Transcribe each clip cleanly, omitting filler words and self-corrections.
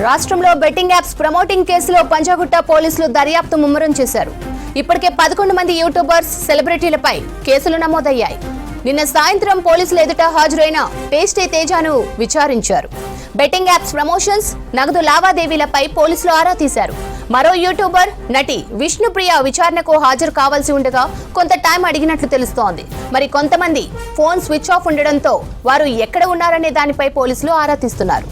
రాష్ట్రంలో betting apps promoting కేసులో పంజాగుట్ట పోలీసులు దర్యాప్తు ముమ్మరం చేశారు. ఇప్పటికే 11 మంది యూట్యూబర్స్, సెలబ్రిటీలపై కేసులు నమోదయ్యాయి. నిన్న సాయంత్రం పోలీసుల ఎదుట హాజరైన టేస్టీ తేజాను విచారించారు. బెట్టింగ్ యాప్స్ ప్రమోషన్స్, నగదు లావాదేవీలపై పోలీసులు ఆరా తీశారు. మరో యూట్యూబర్, నటి విష్ణుప్రియ విచారణకు హాజరు కావాల్సి ఉండగా కొంత టైం అడిగినట్లు తెలుస్తోంది. మరి కొంతమంది ఫోన్ స్విచ్ ఆఫ్ ఉండడంతో వారు ఎక్కడ ఉన్నారనే దానిపై పోలీసులు ఆరా తీస్తున్నారు.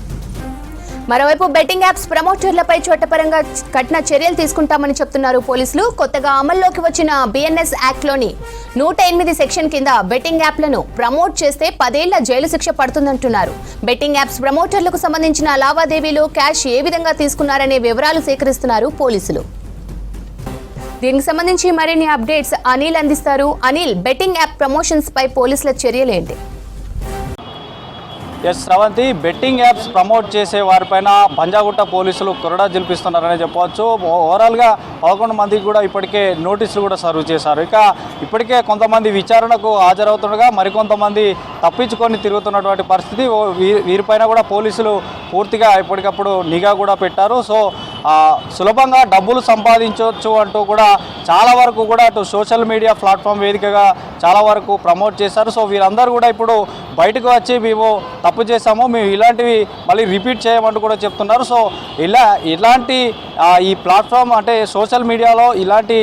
మరోవైపు బెట్టింగ్ యాప్స్ ప్రమోటర్లపై చట్టపరంగా కఠిన చర్యలు తీసుకుంటామని చెప్తున్నారు పోలీసులు. కొత్తగా అమల్లోకి వచ్చిన బిఎన్ఎస్ యాక్ట్లోని 108 సెక్షన్ కింద బెట్టింగ్ యాప్లను ప్రమోట్ చేస్తే 10 ఏళ్ల జైలు శిక్ష పడుతుందంటున్నారు. బెట్టింగ్ యాప్స్ ప్రమోటర్లకు సంబంధించిన లావాదేవీలు, క్యాష్ ఏ విధంగా తీసుకున్నారనే వివరాలు సేకరిస్తున్నారు పోలీసులు. దీనికి సంబంధించి మరిన్ని అప్డేట్స్ అనిల్ అందిస్తారు. అనిల్, బెట్టింగ్ యాప్ ప్రమోషన్స్ పై పోలీసుల చర్యలేంటి? Yes Sravanthi, betting apps promote చేసే వారిపైన పంజాగుట్ట పోలీసులు కొరడా జిలిపిస్తున్నారనే చెప్పవచ్చు. ఓవరాల్గా 11 మందికి కూడా ఇప్పటికే నోటీసులు కూడా సర్వ్ చేశారు. ఇక ఇప్పటికే కొంతమంది విచారణకు హాజరవుతుండగా మరికొంతమంది తప్పించుకొని తిరుగుతున్నటువంటి పరిస్థితి. వీరిపైన కూడా పోలీసులు పూర్తిగా ఎప్పటికప్పుడు నిఘా కూడా పెట్టారు. సో సులభంగా డబ్బులు సంపాదించవచ్చు అంటూ కూడా చాలా వరకు కూడా అటు సోషల్ మీడియా ప్లాట్ఫామ్ వేదికగా చాలా వరకు ప్రమోట్ చేశారు. సో వీరందరూ కూడా ఇప్పుడు బయటకు వచ్చి మేము తప్పు చేశాము, మేము ఇలాంటివి మళ్ళీ రిపీట్ చేయమంటూ కూడా చెప్తున్నారు. సో ఇలాంటి ఈ ప్లాట్ఫామ్ అంటే సోషల్ మీడియాలో ఇలాంటి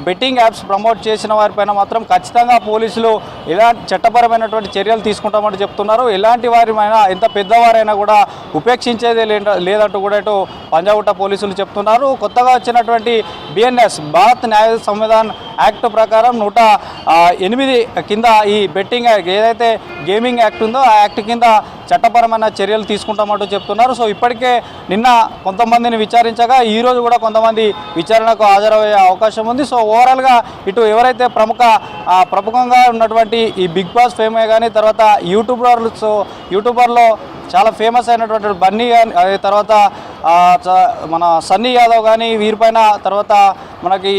బెట్టింగ్ యాప్స్ ప్రమోట్ చేసిన వారిపైన మాత్రం ఖచ్చితంగా పోలీసులు ఇలాంటి చట్టపరమైనటువంటి చర్యలు తీసుకుంటామంటూ చెప్తున్నారు. ఇలాంటి వారిమైనా ఎంత పెద్దవారైనా కూడా ఉపేక్షించేదే లేదంటూ కూడా ఇటు పంజాగుట్ట పోలీసులు చెప్తున్నారు. కొత్తగా వచ్చినటువంటి బిఎన్ఎస్ భారత్ న్యాయ సంవిధాన్ యాక్ట్ ప్రకారం 108 కింద ఈ బెట్టింగ్ ఏదైతే గేమింగ్ యాక్ట్ ఉందో ఆ యాక్ట్ కింద చట్టపరమైన చర్యలు తీసుకుంటామంటూ చెప్తున్నారు. సో ఇప్పటికే నిన్న కొంతమందిని విచారించగా ఈరోజు కూడా కొంతమంది విచారణకు హాజరయ్యే అవకాశం ఉంది. సో ఓవరాల్గా ఇటు ఎవరైతే ప్రముఖంగా ఉన్నటువంటి ఈ బిగ్ బాస్ ఫేమే కానీ, తర్వాత యూట్యూబర్లో చాలా ఫేమస్ అయినటువంటి బన్నీ కానీ, తర్వాత మన సన్నీ యాదవ్ కానీ వీరిపైన, తర్వాత మనకి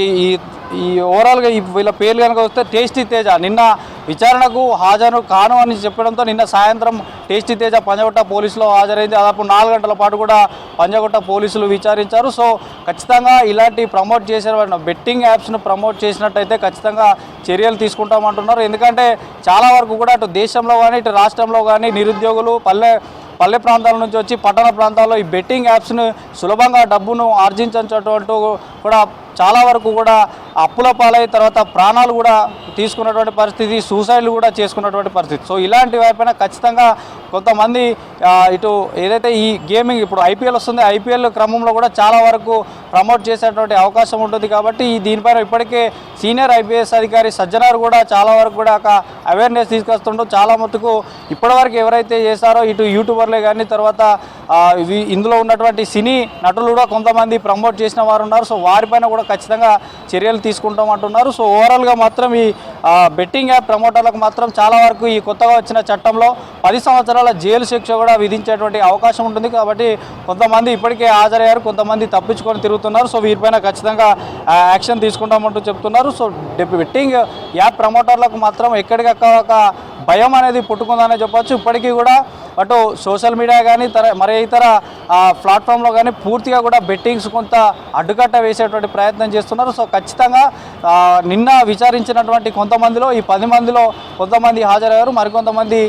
ఈ ఓవరాల్గా వీళ్ళ పేర్లు కనుక వస్తే టేస్టీ తేజ నిన్న విచారణకు హాజరు కాను అని చెప్పడంతో నిన్న సాయంత్రం టేస్టీ తేజ పంజాగుట్ట పోలీసులో హాజరైంది. దాదాపు 4 గంటల పాటు కూడా పంజాగుట్ట పోలీసులు విచారించారు. సో ఖచ్చితంగా ఇలాంటి ప్రమోట్ చేసే బెట్టింగ్ యాప్స్ను ప్రమోట్ చేసినట్టయితే ఖచ్చితంగా చర్యలు తీసుకుంటామంటున్నారు. ఎందుకంటే చాలా వరకు కూడా అటు దేశంలో కానీ ఇటు రాష్ట్రంలో కానీ నిరుద్యోగులు పల్లె ప్రాంతాల నుంచి వచ్చి పట్టణ ప్రాంతాల్లో ఈ బెట్టింగ్ యాప్స్ను సులభంగా డబ్బును ఆర్జించటంటూ కూడా చాలా వరకు కూడా అప్పుల పాలై తర్వాత ప్రాణాలు కూడా తీసుకున్నటువంటి పరిస్థితి, సూసైడ్లు కూడా చేసుకున్నటువంటి పరిస్థితి. సో ఇలాంటి వారిపైన ఖచ్చితంగా కొంతమంది ఇటు ఏదైతే ఈ గేమింగ్ ఇప్పుడు ఐపీఎల్ వస్తుంది, ఐపీఎల్ క్రమంలో కూడా చాలా వరకు ప్రమోట్ చేసేటువంటి అవకాశం ఉంటుంది. కాబట్టి దీనిపైన ఇప్పటికే సీనియర్ ఐపీఎస్ అధికారి సజ్జనార్ కూడా చాలా వరకు కూడా ఒక అవేర్నెస్ తీసుకొస్తుంటూ చాలా మటుకు ఇప్పటివరకు ఎవరైతే చేశారో ఇటు యూట్యూబర్లే కానీ, తర్వాత ఇందులో ఉన్నటువంటి సినీ నటులు కూడా కొంతమంది ప్రమోట్ చేసిన వారు ఉన్నారు. సో వారిపైన కూడా ఖచ్చితంగా చర్యలు తీసుకుంటాం అంటున్నారు. సో ఓవరాల్గా మాత్రం ఈ బెట్టింగ్ యాప్ ప్రమోటర్లకు మాత్రం చాలా వరకు ఈ కొత్తగా వచ్చిన చట్టంలో 10 సంవత్సరాల జైలు శిక్ష కూడా విధించేటువంటి అవకాశం ఉంటుంది. కాబట్టి కొంతమంది ఇప్పటికే హాజరయ్యారు, కొంతమంది తప్పించుకొని తిరుగుతున్నారు. సో వీరిపైన ఖచ్చితంగా యాక్షన్ తీసుకుంటామంటూ చెప్తున్నారు. సో బెట్టింగ్ యాప్ ప్రమోటర్లకు మాత్రం ఎక్కడికక్కడ భయం అనేది పుట్టుకుందనే చెప్పచ్చు. ఇప్పటికీ కూడా అటు సోషల్ మీడియా కానీ మరి ఇతర ప్లాట్ఫామ్లో కానీ పూర్తిగా కూడా బెట్టింగ్స్ కొంత అడ్డుకట్ట వేసేటువంటి ప్రయత్నం చేస్తున్నారు. సో ఖచ్చితంగా నిన్న విచారించినటువంటి కొంతమందిలో ఈ 10 మందిలో కొంతమంది హాజరయ్యారు, మరికొంతమంది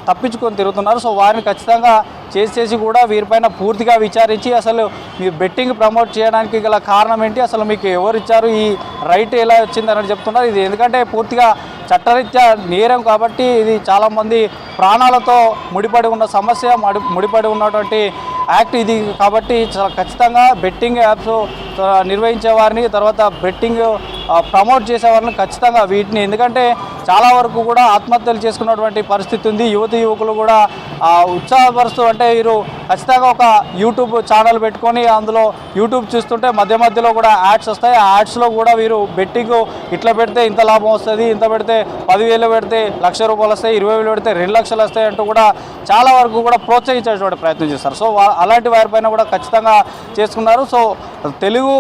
తప్పించుకొని తిరుగుతున్నారు. సో వారిని ఖచ్చితంగా చేసి కూడా వీరిపైన పూర్తిగా విచారించి అసలు మీరు బెట్టింగ్ ప్రమోట్ చేయడానికి గల కారణం ఏంటి, అసలు మీకు ఎవరు ఇచ్చారు, ఈ రైట్ ఎలా వచ్చిందని చెప్తున్నారు. ఇది ఎందుకంటే పూర్తిగా చట్టరీత్యా నేరం కాబట్టి ఇది చాలామంది ప్రాణాలతో ముడిపడి ఉన్న సమస్య, ముడిపడి ఉన్నటువంటి యాక్ట్ ఇది. కాబట్టి ఖచ్చితంగా బెట్టింగ్ యాప్స్ నిర్వహించే వారిని, తర్వాత బెట్టింగ్ ప్రమోట్ చేసేవారిని ఖచ్చితంగా వీటిని, ఎందుకంటే చాలా వరకు కూడా ఆత్మహత్యలు చేసుకున్నటువంటి పరిస్థితి ఉంది. యువకులు కూడా ఉత్సాహపరుస్తూ అంటే వీరు ఖచ్చితంగా ఒక యూట్యూబ్ ఛానల్ పెట్టుకొని అందులో యూట్యూబ్ చూస్తుంటే మధ్యలో కూడా యాడ్స్ వస్తాయి. ఆ యాడ్స్లో కూడా వీరు బెట్టింగ్ ఇట్లా పెడితే ఇంత లాభం వస్తుంది, ఇంత పెడితే 10,000 పెడితే ₹1,00,000 వస్తాయి, 20,000 పెడితే 2 లక్షలు వస్తాయి అంటూ కూడా చాలా వరకు కూడా ప్రోత్సహించేటువంటి ప్రయత్నం చేస్తారు. సో అలాంటి వారిపైన కూడా ఖచ్చితంగా చేసుకున్నారు. సో తెలుగు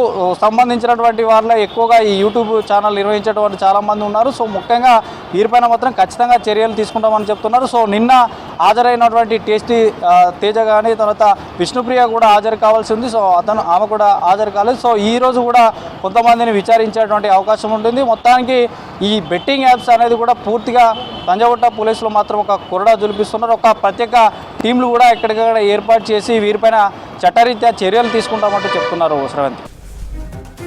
సంబంధించినటువంటి వారిలో ఎక్కువగా ఈ యూట్యూబ్ ఛానల్ నిర్వహించేటువంటి చాలామంది ఉన్నారు. సో ముఖ్యంగా వీరిపైన మాత్రం ఖచ్చితంగా చర్యలు తీసుకుంటామని చెప్తున్నారు. సో నిన్న హాజరైనటువంటి టేస్టీ తేజ కానీ తర్వాత విష్ణుప్రియ కూడా హాజరు కావాల్సి ఉంది. సో ఆమె కూడా హాజరు కాలేదు. సో ఈరోజు కూడా కొంతమందిని విచారించేటువంటి అవకాశం ఉంటుంది. మొత్తానికి ఈ బెట్టింగ్ యాప్స్ అనేది కూడా పూర్తిగా పంజాగుట్ట పోలీసులు మాత్రం ఒక కొరడా జులిపిస్తున్నారు. ఒక ప్రత్యేక టీంలు కూడా ఎక్కడికక్కడ ఏర్పాటు చేసి వీరిపైన చట్టరీత్యా చర్యలు తీసుకుంటామంటూ చెప్తున్నారు శ్రవంతి.